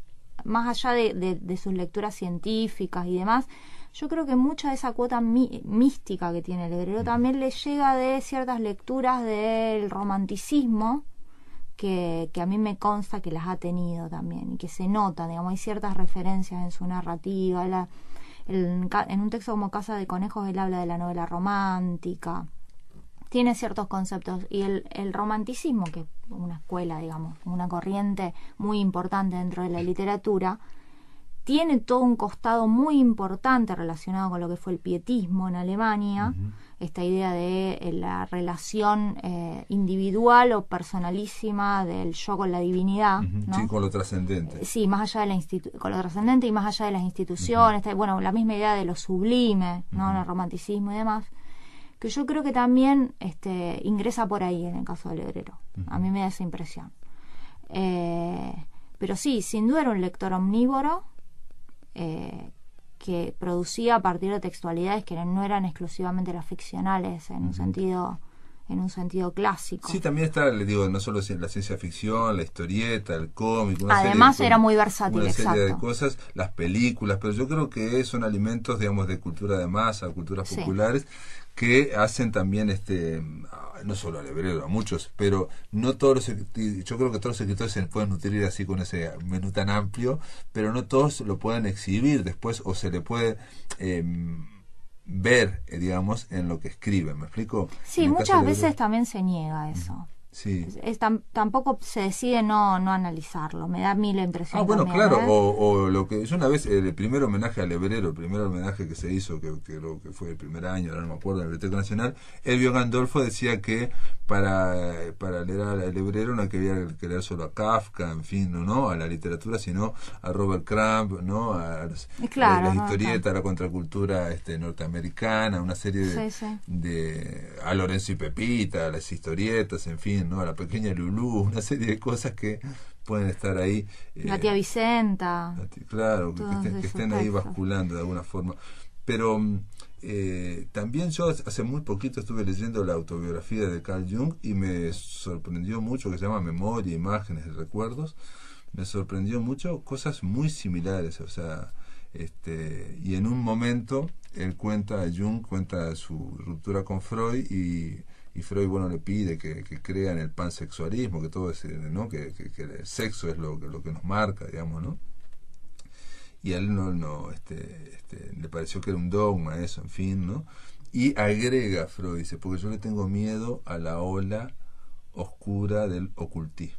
más allá de sus lecturas científicas y demás, yo creo que mucha de esa cuota mística que tiene Lebrero también le llega de ciertas lecturas del romanticismo que a mí me consta que las ha tenido también y que se nota, digamos, hay ciertas referencias en su narrativa. En un texto como Casa de Conejos él habla de la novela romántica, tiene ciertos conceptos, y el romanticismo, que es una escuela, digamos, una corriente muy importante dentro de la literatura, tiene todo un costado muy importante relacionado con lo que fue el pietismo en Alemania, esta idea de la relación individual o personalísima del yo con la divinidad, ¿no? Sí, con lo trascendente. Sí, más allá de con lo trascendente y más allá de las instituciones, bueno, la misma idea de lo sublime, ¿no? En el romanticismo y demás, que yo creo que también ingresa por ahí en el caso de Lebrero. A mí me da esa impresión. Pero sí, sin duda era un lector omnívoro, que producía a partir de textualidades que no eran exclusivamente las ficcionales en un sentido clásico. Sí, también está, le digo, no solo la ciencia ficción, la historieta, el cómic, además era muy versátil, una serie exacto, de cosas, las películas, pero yo creo que son alimentos, digamos, de cultura de masa, culturas populares, que hacen también no solo a Lebrero, a muchos, pero no todos yo creo que todos los escritores se pueden nutrir así con ese menú tan amplio, pero no todos lo pueden exhibir después o se le puede ver, digamos, en lo que escriben. ¿Me explico? Sí, muchas veces también se niega eso. Sí. Tampoco se decide no analizarlo. Me da a mí la impresión. Bueno, también, claro, o lo que yo una vez, el primer homenaje a Lebrero, el primer homenaje que se hizo, que creo que fue el primer año, ahora no me acuerdo, en la Biblioteca Nacional, Elvio Gandolfo decía que para leer a Lebrero no hay que leer solo a Kafka, en fin, no a la literatura, sino a Robert Crumb, ¿no? A las historietas, a la contracultura norteamericana, una serie a Lorenzo y Pepita, a las historietas, en fin, ¿no? A la pequeña Lulú, una serie de cosas que pueden estar ahí. La tía Vicenta. Claro, que estén ahí basculando de alguna forma. Pero también yo hace muy poquito estuve leyendo la autobiografía de Carl Jung y me sorprendió mucho, que se llama Memoria, Imágenes y Recuerdos. Me sorprendió mucho cosas muy similares, o sea, Y en un momento Jung cuenta su ruptura con Freud, y Freud, bueno, le pide que crea en el pansexualismo, que todo es, ¿no? que el sexo es lo que nos marca, digamos, ¿no? Y a él le pareció que era un dogma eso, en fin, ¿no? Y agrega Freud, dice, porque yo le tengo miedo a la ola oscura del ocultismo.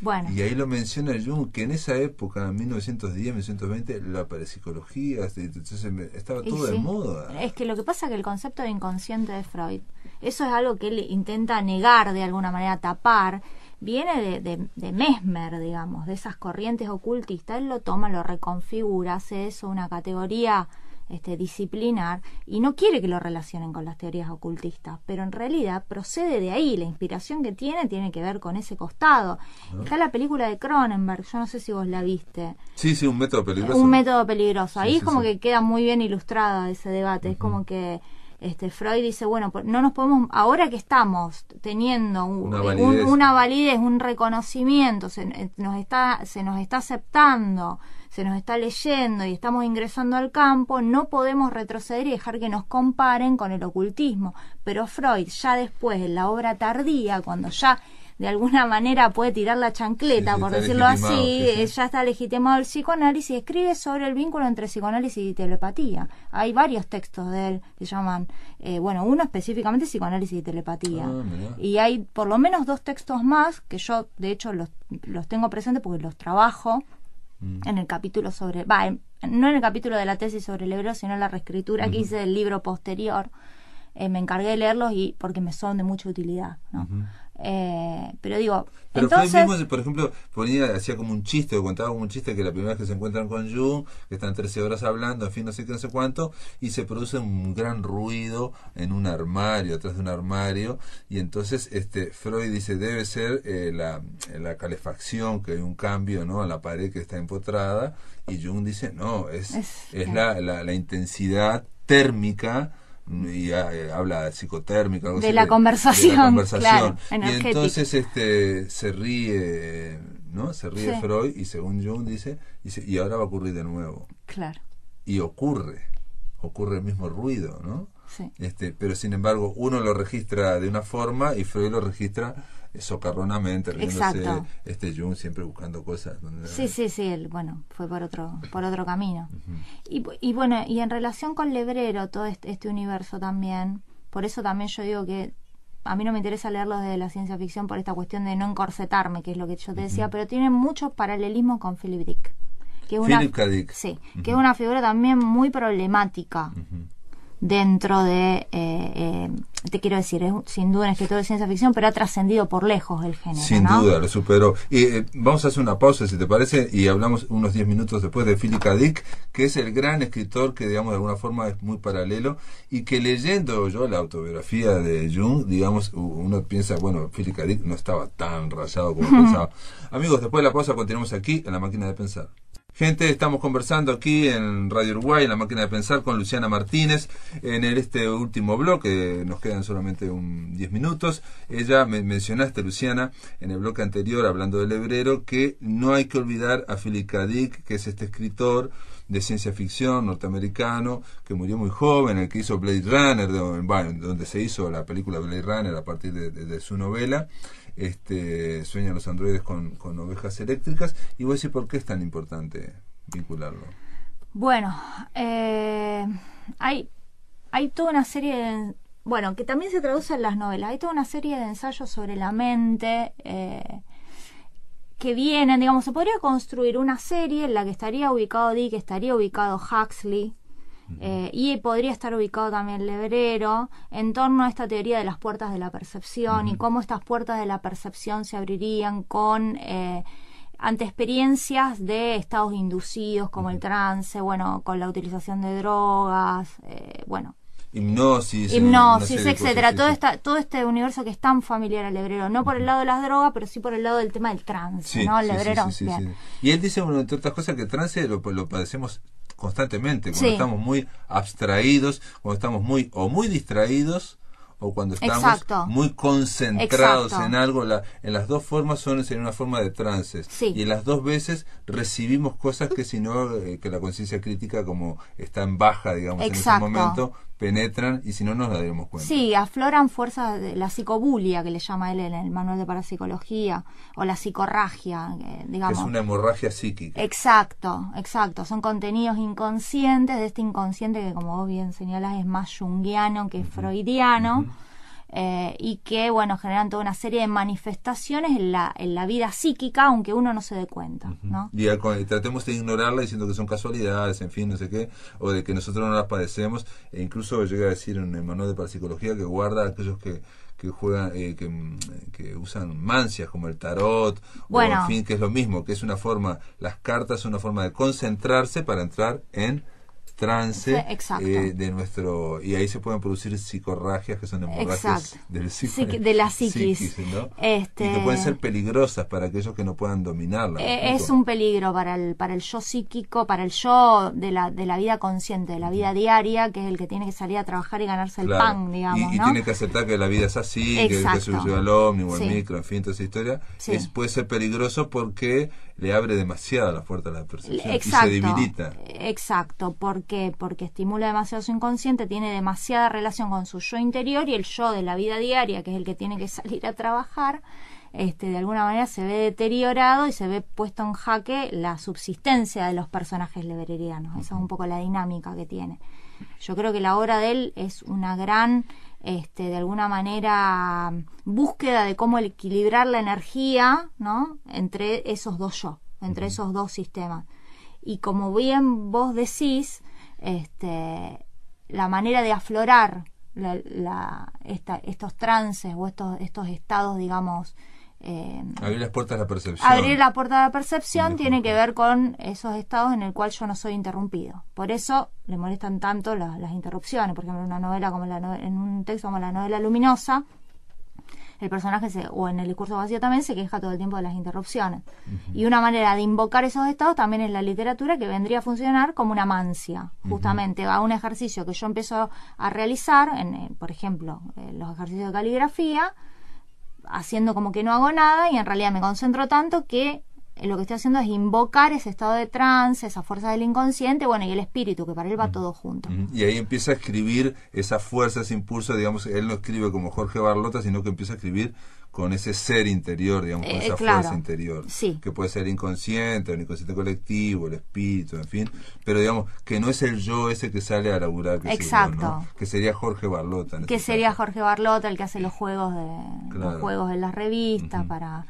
Bueno. Y ahí lo menciona Jung, que en esa época, en 1910, 1920, la parapsicología, entonces estaba todo de moda. Es que lo que pasa es que el concepto de inconsciente de Freud, eso es algo que él intenta negar de alguna manera, tapar, viene de Mesmer, digamos, de esas corrientes ocultistas. Él lo toma, lo reconfigura, hace eso una categoría disciplinar, y no quiere que lo relacionen con las teorías ocultistas, pero en realidad procede de ahí. La inspiración que tiene que ver con ese costado. Está la película de Cronenberg, yo no sé si vos la viste. Sí, un método peligroso. Un método peligroso. Ahí es como que queda muy bien ilustrado ese debate. Es como que Freud dice, bueno, no nos podemos, ahora que estamos teniendo una validez, un reconocimiento, se nos está aceptando, se nos está leyendo y estamos ingresando al campo, no podemos retroceder y dejar que nos comparen con el ocultismo. Pero Freud, ya después, en la obra tardía, cuando ya de alguna manera puede tirar la chancleta, por decirlo así, ya está legitimado el psicoanálisis, escribe sobre el vínculo entre psicoanálisis y telepatía. Hay varios textos de él que llaman, uno específicamente psicoanálisis y telepatía. Y hay por lo menos 2 textos más que yo, de hecho, los tengo presentes porque los trabajo en el capítulo sobre, no en el capítulo de la tesis sobre el hebreo, sino en la reescritura que hice del libro posterior. Me encargué de leerlos porque me son de mucha utilidad, ¿no? Pero digo, pero entonces Freud mismo, por ejemplo, hacía como un chiste, o contaba como un chiste, que la primera vez que se encuentran con Jung, que están 13 horas hablando, en fin, no sé qué, no sé cuánto, y se produce un gran ruido en un armario, atrás de un armario, y entonces Freud dice, debe ser la calefacción, que hay un cambio, ¿no?, a la pared que está empotrada, y Jung dice, no, es la intensidad térmica, y habla psicotérmica, algo de así, la conversación, claro, y entonces se ríe, ¿no? Se ríe Freud, y según Jung dice, y ahora va a ocurrir de nuevo. Claro. Y ocurre el mismo ruido, ¿no? Sí. Pero sin embargo uno lo registra de una forma y Freud lo registra socarronamente, riéndose. Jung siempre buscando cosas donde... Sí, él, fue por otro camino. Y bueno, y en relación con Lebrero, todo este universo también, por eso también yo digo que a mí no me interesa leerlo desde la ciencia ficción por esta cuestión de no encorsetarme, que es lo que yo te decía, pero tiene muchos paralelismos con Philip Dick, que es Philip K. Dick. Sí, que es una figura también muy problemática dentro de, te quiero decir, es sin duda un escritor de ciencia ficción, pero ha trascendido por lejos el género. Sin duda, lo superó. Y vamos a hacer una pausa, si te parece, y hablamos unos 10 minutos después de Philip K. Dick, que es el gran escritor que, digamos, de alguna forma es muy paralelo, y que leyendo yo la autobiografía de Jung, digamos, uno piensa, Philip K. Dick no estaba tan rayado como pensaba. Amigos, después de la pausa continuamos aquí en La Máquina de Pensar. Gente, estamos conversando aquí en Radio Uruguay, en La Máquina de Pensar, con Luciana Martínez, en este último bloque, nos quedan solamente 10 minutos. Ella, mencionaste, Luciana, en el bloque anterior, hablando del hebrero, que no hay que olvidar a Philip K. Dick, que es este escritor de ciencia ficción norteamericano, que murió muy joven, el que hizo Blade Runner, donde se hizo la película Blade Runner a partir de su novela. Sueñan los androides con ovejas eléctricas, y voy a decir por qué es tan importante vincularlo. Bueno, hay toda una serie de, que también se traduce en las novelas, hay toda una serie de ensayos sobre la mente que vienen, digamos, se podría construir una serie en la que estaría ubicado Dick, estaría ubicado Huxley, y podría estar ubicado también Lebrero, en torno a esta teoría de las puertas de la percepción y cómo estas puertas de la percepción se abrirían ante experiencias de estados inducidos como el trance, con la utilización de drogas, hipnosis, etcétera, todo este universo que es tan familiar al Lebrero, no por el lado de las drogas, pero sí por el lado del tema del trance, ¿no? El Lebrero. Sí. Y él dice, entre otras cosas, que el trance lo padecemos constantemente, cuando estamos muy abstraídos, cuando estamos muy distraídos o cuando estamos Exacto. muy concentrados Exacto. en algo. En las dos formas sería una forma de trances. Sí. Y en las dos veces recibimos cosas que si no, que la conciencia crítica como está en baja, digamos, Exacto. en ese momento, penetran y si no nos daríamos cuenta. Sí, afloran fuerzas de la psicobulia, que le llama él en el manual de parapsicología, o la psicorragia, digamos. Es una hemorragia psíquica. Exacto, exacto. Son contenidos inconscientes, de este inconsciente que, como vos bien señalás, es más junguiano que freudiano, y que, bueno, generan toda una serie de manifestaciones en la vida psíquica, aunque uno no se dé cuenta, ¿no? Y tratemos de ignorarla diciendo que son casualidades, en fin, no sé qué, o de que nosotros no las padecemos, e incluso llega a decir en el manual de parapsicología que guarda a aquellos que juegan, que usan mancias como el tarot, bueno, o en fin, que es lo mismo, que es una forma, las cartas son una forma de concentrarse para entrar en trance de nuestro, y ahí se pueden producir psicorragias, que son hemorragias de la psiquis, ¿no? Y que pueden ser peligrosas para aquellos que no puedan dominarla. Es un peligro para el yo psíquico, para el yo de la vida consciente, de la vida diaria, que es el que tiene que salir a trabajar y ganarse el pan, digamos, y ¿no? tiene que aceptar que la vida es así, que se lleva al ómnibus, el micro, en fin, toda esa historia. Puede ser peligroso porque le abre demasiado la puerta a la percepción. Exacto, y se debilita. Exacto, porque estimula demasiado su inconsciente, tiene demasiada relación con su yo interior, y el yo de la vida diaria, que es el que tiene que salir a trabajar, de alguna manera se ve deteriorado y se ve puesto en jaque la subsistencia de los personajes levererianos. Esa es un poco la dinámica que tiene. Yo creo que la obra de él es una gran, de alguna manera, búsqueda de cómo equilibrar la energía, ¿no?, entre esos dos yo, entre esos dos sistemas. Y como bien vos decís, la manera de aflorar estos trances o estos estados, digamos, abrir las puertas de la percepción. Abrir la puerta de la percepción tiene que ver con esos estados en el cual yo no soy interrumpido. Por eso le molestan tanto las interrupciones. Por ejemplo, en una novela como en un texto como la novela Luminosa, el personaje o en el discurso vacío también se queja todo el tiempo de las interrupciones. Y una manera de invocar esos estados también es la literatura, que vendría a funcionar como una mancia, justamente a un ejercicio que yo empiezo a realizar, por ejemplo, los ejercicios de caligrafía, haciendo como que no hago nada, y en realidad me concentro tanto que lo que estoy haciendo es invocar ese estado de trance, esa fuerza del inconsciente, bueno, y el espíritu, que para él va todo junto. Y ahí empieza a escribir esa fuerza, ese impulso, digamos, él no escribe como Jorge Barlota, sino que empieza a escribir con ese ser interior, digamos, con esa fuerza interior, que puede ser inconsciente, o inconsciente colectivo, el espíritu, en fin, pero digamos, que no es el yo ese que sale a laburar, ¿no? Que sería Jorge Barlota. Que sería Jorge Barlota el que hace los juegos en las revistas, para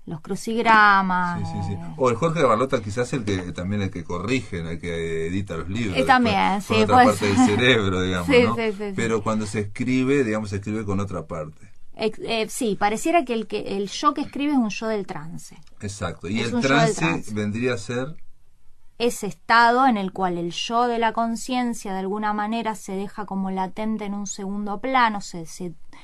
los crucigramas. O el Jorge Barlota quizás el que corrige, el que edita los libros. También, con otra parte del cerebro, digamos, ¿no? Pero cuando se escribe, digamos, se escribe con otra parte. Sí, pareciera que el yo que escribe es un yo del trance. Exacto, y el trance vendría a ser ese estado en el cual el yo de la conciencia de alguna manera se deja como latente en un segundo plano,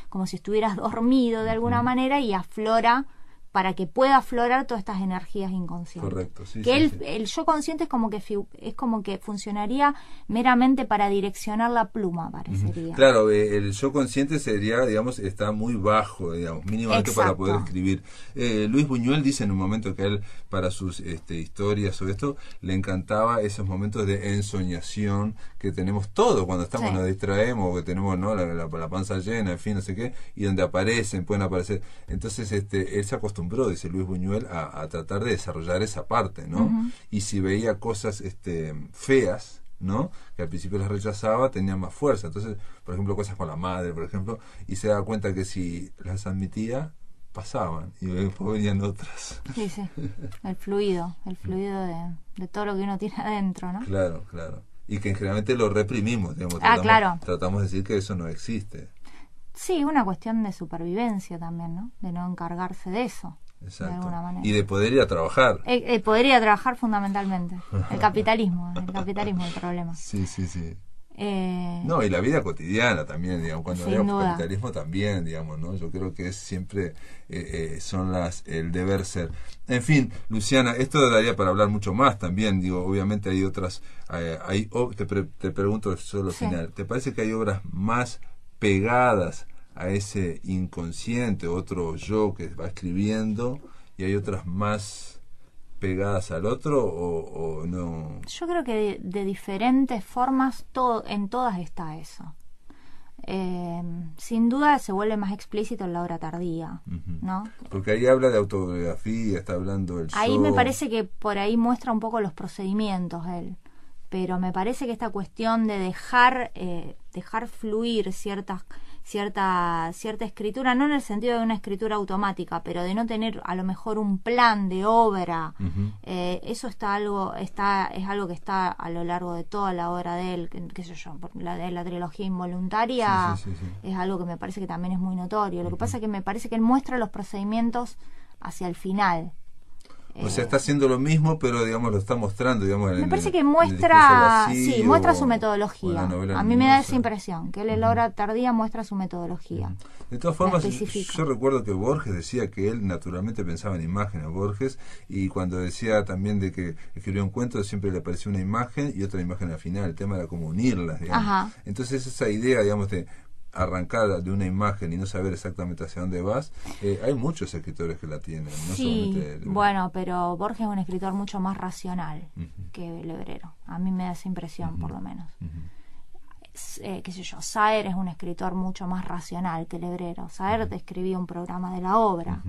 como si estuvieras dormido de alguna manera, y aflora para que pueda aflorar todas estas energías inconscientes. Correcto, sí. El yo consciente es como que funcionaría meramente para direccionar la pluma, parecería. Claro, el yo consciente sería, digamos, está muy bajo, digamos, mínimamente para poder escribir. Luis Buñuel dice en un momento que él, para sus historias sobre esto, le encantaba esos momentos de ensoñación que tenemos todos cuando estamos, nos distraemos, o que tenemos, ¿no?, la panza llena, en fin, no sé qué, y donde pueden aparecer. Entonces, él se acostumbró, dice Luis Buñuel, a tratar de desarrollar esa parte, ¿no? Y si veía cosas feas, ¿no?, que al principio las rechazaba, tenían más fuerza. Entonces, por ejemplo, cosas con la madre, por ejemplo, y se daba cuenta que si las admitía, pasaban, y después venían otras. Sí, el fluido de todo lo que uno tiene adentro, ¿no? Claro. Y que generalmente lo reprimimos, digamos, tratamos de decir que eso no existe. Sí, una cuestión de supervivencia también, ¿no? De no encargarse de eso. Exacto. De alguna manera. Y de poder ir a trabajar. Poder ir a trabajar fundamentalmente. El capitalismo es el problema. Sí. No, y la vida cotidiana también, digamos, cuando hablamos de capitalismo también, digamos, ¿no? Yo creo que es siempre son el deber ser. En fin, Luciana, esto daría para hablar mucho más también, digo, obviamente hay otras, te pregunto solo al final, ¿te parece que hay obras más pegadas a ese inconsciente, otro yo que va escribiendo, y hay otras más pegadas al otro, o no? Yo creo que de diferentes formas, en todas está eso. Sin duda se vuelve más explícito en la obra tardía, ¿no? Porque ahí habla de autobiografía, está hablando del ahí yo. Me parece que por ahí muestra un poco los procedimientos él, pero me parece que esta cuestión de dejar fluir cierta escritura, no en el sentido de una escritura automática, pero de no tener a lo mejor un plan de obra, eso es algo que está a lo largo de toda la obra de él, qué sé yo, la trilogía involuntaria, sí. Es algo que me parece que también es muy notorio. Lo que pasa es que me parece que él muestra los procedimientos hacia el final. O sea, está haciendo lo mismo, pero digamos lo está mostrando, digamos. Me parece que muestra su metodología. A mí me da esa impresión, que él en la obra tardía muestra su metodología. De todas formas, yo recuerdo que Borges decía que él naturalmente pensaba en imágenes, Borges, y cuando decía también de que escribió un cuento, siempre le aparecía una imagen y otra imagen al final. El tema era como unirlas, digamos. Ajá. Entonces esa idea, digamos, de arrancada de una imagen y no saber exactamente hacia dónde vas, hay muchos escritores que la tienen, no solamente bueno, pero Borges es un escritor mucho más racional que Lebrero, a mí me da esa impresión, por lo menos. Qué sé yo, Saer es un escritor mucho más racional que Lebrero. Saer escribía un programa de la obra.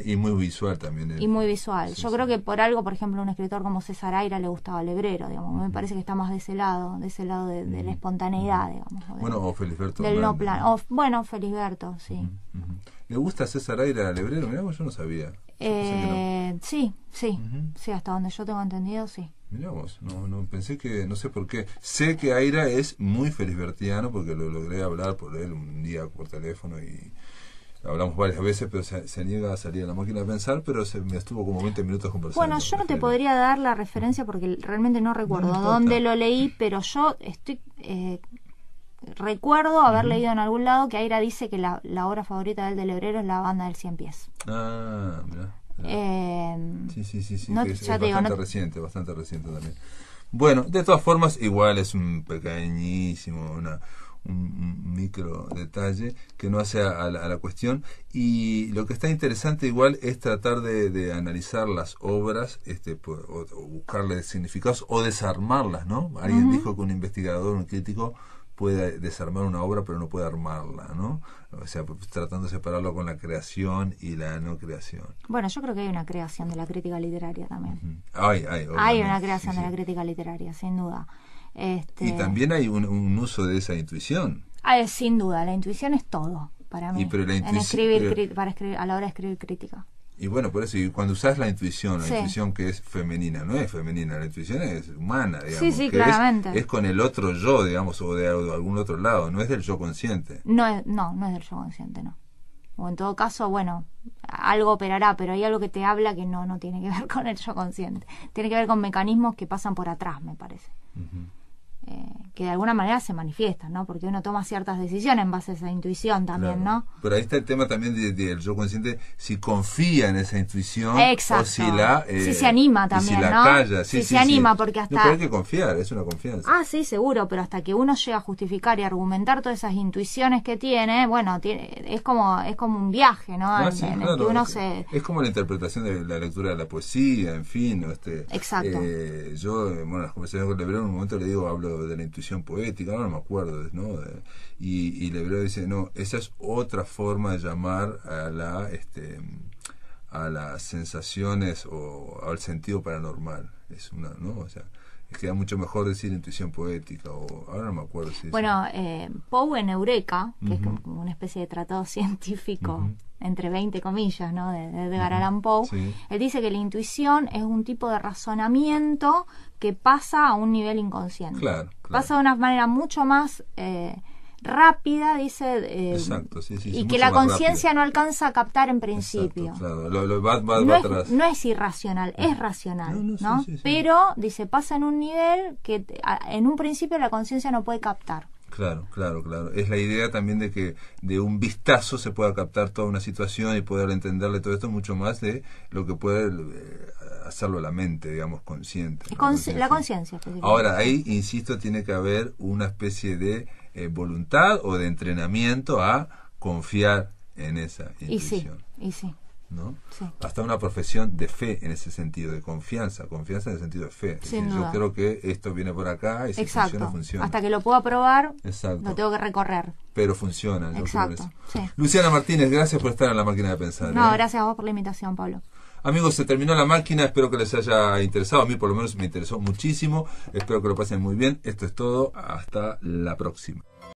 Y muy visual también. Y muy visual. Yo creo que por algo, por ejemplo, un escritor como César Aira le gustaba Lebrero, digamos. Me parece que está más de ese lado de la espontaneidad, digamos. O Felisberto. Del no plan. Bueno, Felisberto, sí. ¿Le gusta César Aira a Lebrero? Mirá, yo no sabía. Sí, hasta donde yo tengo entendido, sí. Mirá vos, no pensé que, no sé por qué. Sé que Aira es muy felisbertiano porque lo logré hablar por él un día por teléfono y hablamos varias veces, pero se niega a salir a la máquina de pensar, pero me estuvo como 20 minutos conversando. Bueno, yo no te podría dar la referencia porque realmente no recuerdo dónde lo leí, pero yo recuerdo haber leído en algún lado que Aira dice que la obra favorita de él de Lebrero es La banda del Cien Pies. Ah, mirá. Sí, no, que es bastante reciente también. Bueno, de todas formas, igual es un pequeñísimo, un micro detalle que no hace a la cuestión, y lo que está interesante igual es tratar de analizar las obras, o buscarle significados o desarmarlas, ¿no? Alguien dijo que un investigador, un crítico puede desarmar una obra pero no puede armarla, ¿no? O sea, tratando de separarlo con la creación y la no creación. Bueno, yo creo que hay una creación de la crítica literaria también. Hay una creación de la crítica literaria, sin duda. Y también hay un uso de esa intuición. Sin duda, la intuición es todo para mí. Pero la a la hora de escribir crítica. Y bueno, por eso, y cuando usas la intuición que es femenina, no es femenina, la intuición es humana, digamos. Sí, claramente. Es con el otro yo, digamos, o de algún otro lado, no es del yo consciente. No es del yo consciente, no. O en todo caso, bueno, algo operará, pero hay algo que te habla que no tiene que ver con el yo consciente. Tiene que ver con mecanismos que pasan por atrás, me parece. Que de alguna manera se manifiestan, ¿no? Porque uno toma ciertas decisiones en base a esa intuición también, claro. ¿no? Pero ahí está el tema también del yo consciente, si confía en esa intuición. Exacto. O si se anima también, si la ¿no? calla. Se anima, porque hasta... No, pero hay que confiar, es una confianza. Sí, seguro, pero hasta que uno llega a justificar y argumentar todas esas intuiciones que tiene, bueno, es como un viaje, ¿no? El que uno es como la interpretación de la lectura de la poesía, en fin. Exacto. Yo, en las conversaciones con Lebrero, en un momento le digo, hablo de la intuición poética, no me acuerdo, ¿no? Y Lebrero dice, no, esa es otra forma de llamar a las sensaciones o al sentido paranormal. Es una, ¿no? O sea, queda mucho mejor decir intuición poética, o ahora no me acuerdo si bueno, Poe en Eureka, que es como una especie de tratado científico, entre 20 comillas, ¿no? de Edgar Allan Poe, él dice que la intuición es un tipo de razonamiento que pasa a un nivel inconsciente. Claro. Pasa de una manera mucho más rápida, dice, exacto, y que la conciencia no alcanza a captar en principio. Exacto, claro. Va atrás. No es irracional, es racional, ¿no? Pero, dice, pasa en un nivel que en un principio la conciencia no puede captar. Claro. Es la idea también de que de un vistazo se pueda captar toda una situación y poder entenderle todo esto mucho más de lo que puede hacerlo la mente, digamos, consciente. La conciencia. Ahora, ahí, insisto, tiene que haber una especie de voluntad o de entrenamiento a confiar en esa intuición. Y sí. ¿No? Sí. Hasta una profesión de fe en ese sentido, de confianza en el sentido de fe. Es decir, yo creo que esto viene por acá y si funciona, funciona. Hasta que lo pueda probar, Exacto. lo tengo que recorrer. Pero funciona. Exacto. Sí. Luciana Martínez, gracias por estar en La Máquina de Pensar. No, gracias a vos por la invitación, Pablo. Amigos, se terminó La Máquina, espero que les haya interesado, a mí por lo menos me interesó muchísimo, espero que lo pasen muy bien, esto es todo, hasta la próxima.